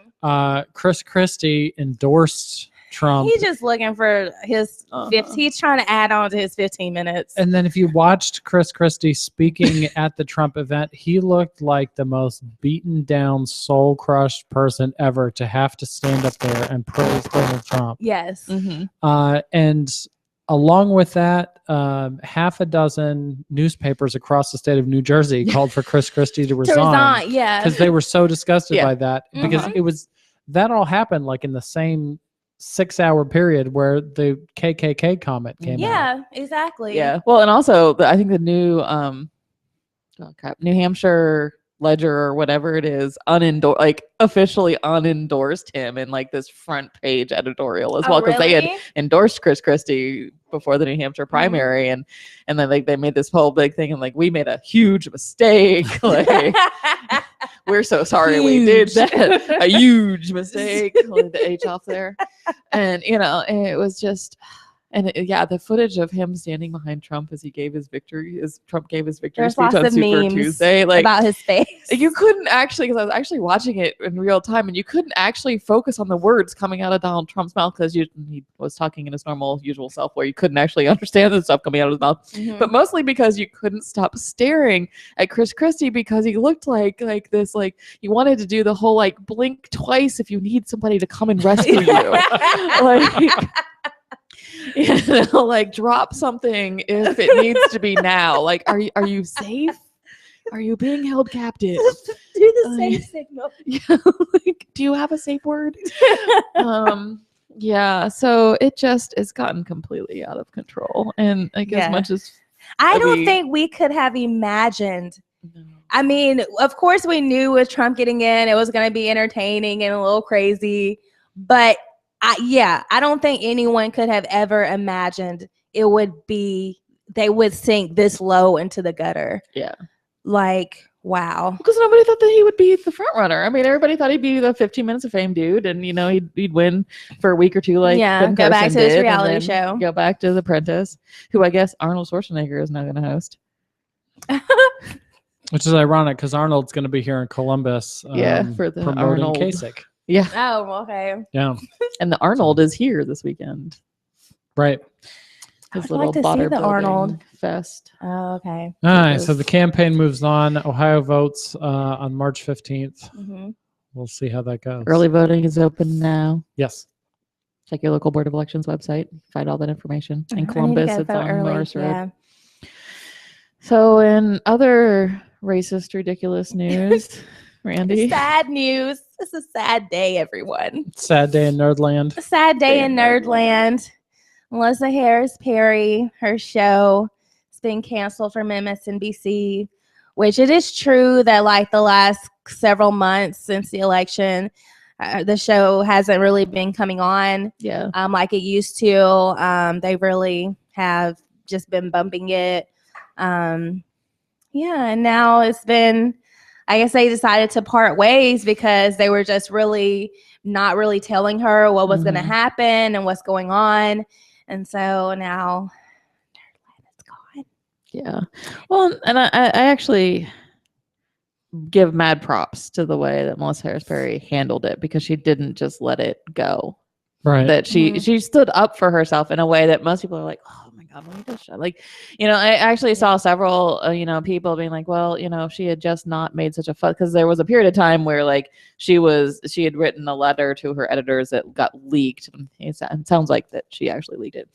Chris Christie endorsed Trump. He's just looking for his 50. He's trying to add on to his 15 minutes. And then if you watched Chris Christie speaking at the Trump event, he looked like the most beaten down, soul crushed person ever to have to stand up there and praise Donald Trump. Yes. And along with that, half a dozen newspapers across the state of New Jersey called for Chris Christie to resign. Yeah. Because they were so disgusted by that. Because it was, that all happened like in the same 6-hour period where the KKK comment came out. Yeah, exactly. Yeah. Well, and also I think the new New Hampshire Ledger or whatever it is officially unendorsed him in like this front page editorial as well, because they had endorsed Chris Christie before the New Hampshire primary, and then like they made this whole big thing and like we made a huge mistake. Like we're so sorry we did that. A huge mistake. Leave the H off there. And it was just, and the footage of him standing behind Trump as he gave his victory, Trump gave his victory speech on Super Tuesday, like about his face. You couldn't actually, because I was actually watching it in real time, and you couldn't actually focus on the words coming out of Donald Trump's mouth because he was talking in his normal, usual self, where you couldn't actually understand the stuff coming out of his mouth. But mostly because you couldn't stop staring at Chris Christie because he looked like this, like he wanted to do the whole like blink twice if you need somebody to come and rescue you, like. Like drop something if it needs to be now. Like, are you safe? Are you being held captive? Do the safe signal. Yeah, like, do you have a safe word? Yeah. So it just has gotten completely out of control, and like as much as I don't think we could have imagined. I mean, of course, we knew with Trump getting in, it was going to be entertaining and a little crazy, but. I don't think anyone could have ever imagined they would sink this low into the gutter. Yeah. Like, wow. Because nobody thought that he would be the front runner. I mean, everybody thought he'd be the 15 Minutes of Fame dude, and he'd win for a week or two, like Ben go back Carson to his did, reality show. Go back to The Apprentice, who I guess Arnold Schwarzenegger is now going to host. Which is ironic because Arnold's going to be here in Columbus. For the promoting Arnold. Kasich. Yeah. Oh, okay. Yeah. And the Arnold is here this weekend. Right. His little botter building Arnold fest. Oh, okay. All right. So the campaign moves on. Ohio votes on March 15th. We'll see how that goes. Early voting is open now. Yes. Check your local Board of Elections website. Find all that information. In Columbus, it's on Morris Road. So in other racist, ridiculous news, Randi. Sad news. It's a sad day, everyone. Sad day in Nerdland. A sad day in Nerdland. Melissa Harris Perry, her show, has been canceled from MSNBC, which it is true that like the last several months since the election, the show hasn't really been coming on like it used to. They really have just been bumping it. And now it's been, I guess they decided to part ways because they were just really not really telling her what was going to happen and what's going on. And so now Nerdland is gone. Yeah. Well, and I actually give mad props to the way that Melissa Harris Perry handled it, because she didn't just let it go. Right. That she stood up for herself in a way that most people are like, oh my God, let me just shut. Like, I actually saw several, people being like, well, if she had just not made such a fuss, because there was a period of time where like she had written a letter to her editors that got leaked. It sounds like that she actually leaked it.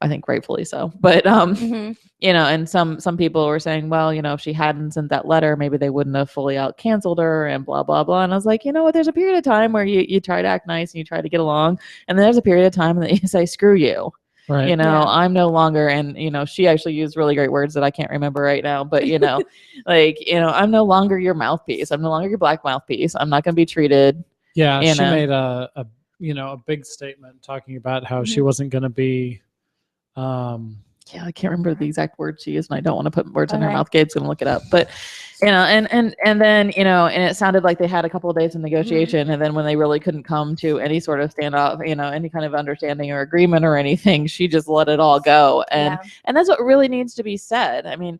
I think rightfully so. But, and some people were saying, well, if she hadn't sent that letter, maybe they wouldn't have fully out canceled her and blah, blah, blah. And I was like, you know what? There's a period of time where you try to act nice and you try to get along. And then there's a period of time that you say, screw you. Right. I'm no longer, and, she actually used really great words that I can't remember right now, but, I'm no longer your mouthpiece. I'm no longer your black mouthpiece. I'm not going to be treated. Yeah. She made a big statement talking about how she wasn't going to be, I can't remember the exact words she used, and I don't want to put words in her Okay. mouth. Gabe's gonna look it up, but and then and it sounded like they had a couple of days of negotiation, and then when they really couldn't come to any sort of standoff, any kind of understanding or agreement or anything, she just let it all go, and that's what really needs to be said. I mean,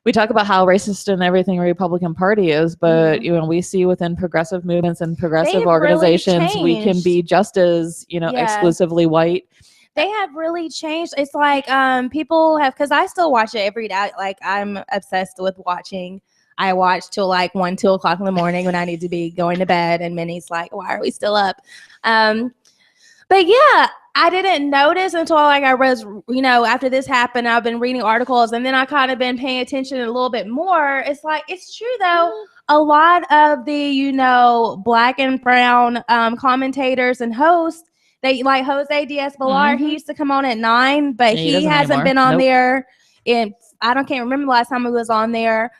we talk about how racist and everything the Republican Party is, but we see within progressive movements and progressive They've organizations, really we can changed. be just as exclusively white. They have really changed. It's like people have, because I still watch it every day. Like I'm obsessed with watching. I watch till like 1, 2 o'clock in the morning when I need to be going to bed, and Minnie's like, "Why are we still up?" But yeah, I didn't notice until like I was, after this happened, I've been reading articles, and then I kind of been paying attention a little bit more. It's like, it's true though. A lot of the, black and brown commentators and hosts, they like Jose Diaz-Balart. He used to come on at 9, but he hasn't been on there can't remember the last time he was on there.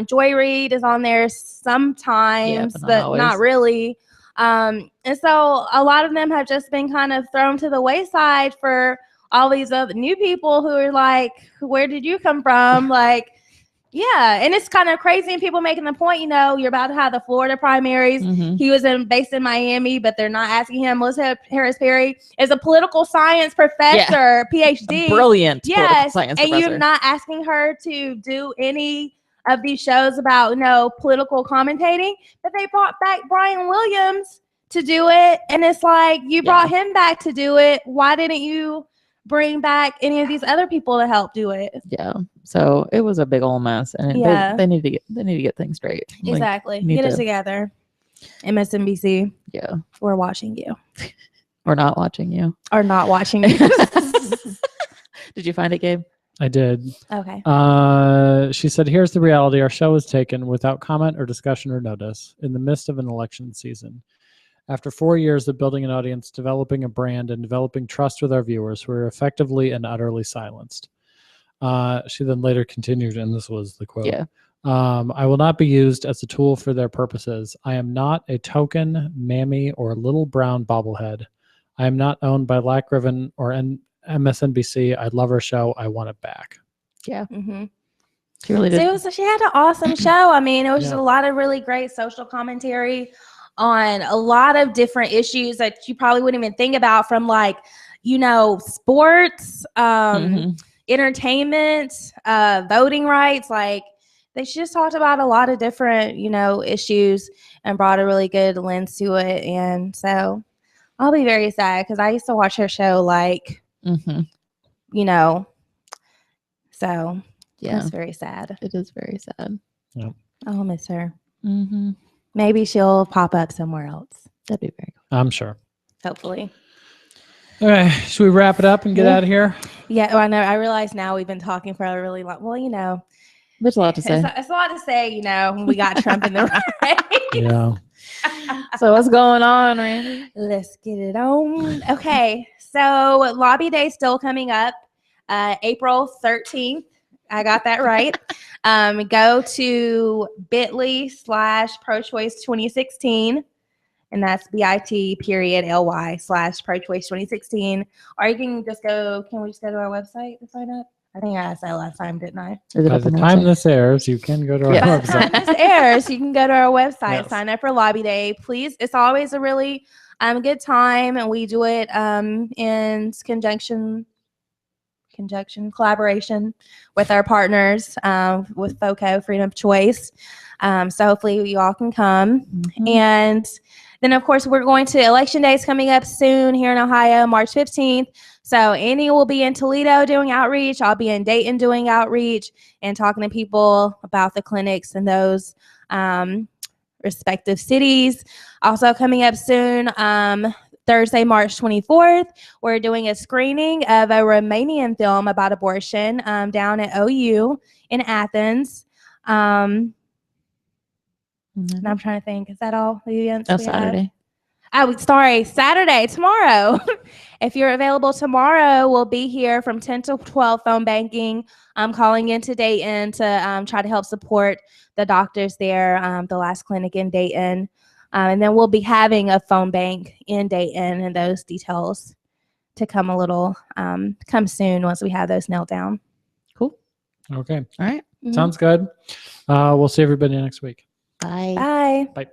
Joy Reid is on there sometimes, but not really. And so a lot of them have just been kind of thrown to the wayside for all these other new people who are like, where did you come from? Like, yeah. And it's kind of crazy, and people making the point, you're about to have the Florida primaries. He was based in Miami, but they're not asking him. Melissa Harris Perry is a political science professor, PhD. Brilliant political science professor. And you're not asking her to do any of these shows about political commentating, but they brought back Brian Williams to do it, and it's like, you brought him back to do it. Why didn't you bring back any of these other people to help do it? So it was a big old mess, and they need to get things straight. Exactly. Get it together. MSNBC, we're watching you. We're not watching you. Or not watching you. Did you find it, Gabe? I did. Okay. She said, "Here's the reality. Our show was taken without comment or discussion or notice in the midst of an election season. After 4 years of building an audience, developing a brand, and developing trust with our viewers, we were effectively and utterly silenced." She then later continued, and this was the quote. "I will not be used as a tool for their purposes. I am not a token, mammy, or little brown bobblehead. I am not owned by Lack Riven or MSNBC. I love her show. I want it back." She really did. She had an awesome show. I mean, it was just a lot of really great social commentary on a lot of different issues that you probably wouldn't even think about, from like, sports, entertainment, voting rights. Like, they just talked about a lot of different, issues, and brought a really good lens to it. And so I'll be very sad, because I used to watch her show, like, so it's very sad. It is very sad. I'll miss her. Maybe she'll pop up somewhere else. That'd be very cool. I'm sure. Hopefully. Okay, should we wrap it up and get out of here? Yeah, well, I know. I realize now we've been talking for a really long. Well, there's a lot to say. It's a lot to say. When we got Trump in the race. So what's going on, Randy? Let's get it on. Okay, so Lobby Day still coming up, April 13th. I got that right. Go to bit.ly/pro-choice 2016. And that's bit.ly/pro-choice 2016. Or you can just go, can we just go to our website to sign up? I think I asked that last time, didn't I? By the time this airs, you can go to our website. By the time this airs, you can go to our website, sign up for Lobby Day. Please, it's always a really good time, and we do it in collaboration with our partners, with FOCO, Freedom of Choice. So hopefully you all can come. And then, of course, we're going to Election Day is coming up soon here in Ohio, March 15th. So Annie will be in Toledo doing outreach. I'll be in Dayton doing outreach and talking to people about the clinics in those respective cities. Also coming up soon, Thursday, March 24th, we're doing a screening of a Romanian film about abortion down at OU in Athens. And I'm trying to think, is that all the events we Saturday. Saturday, tomorrow. If you're available tomorrow, we'll be here from 10 to 12 phone banking. I'm calling into Dayton to try to help support the doctors there, the last clinic in Dayton. And then we'll be having a phone bank in Dayton, and those details to come come soon once we have those nailed down. Cool. Okay. All right. Mhm. Sounds good. We'll see everybody next week. Bye. Bye. Bye.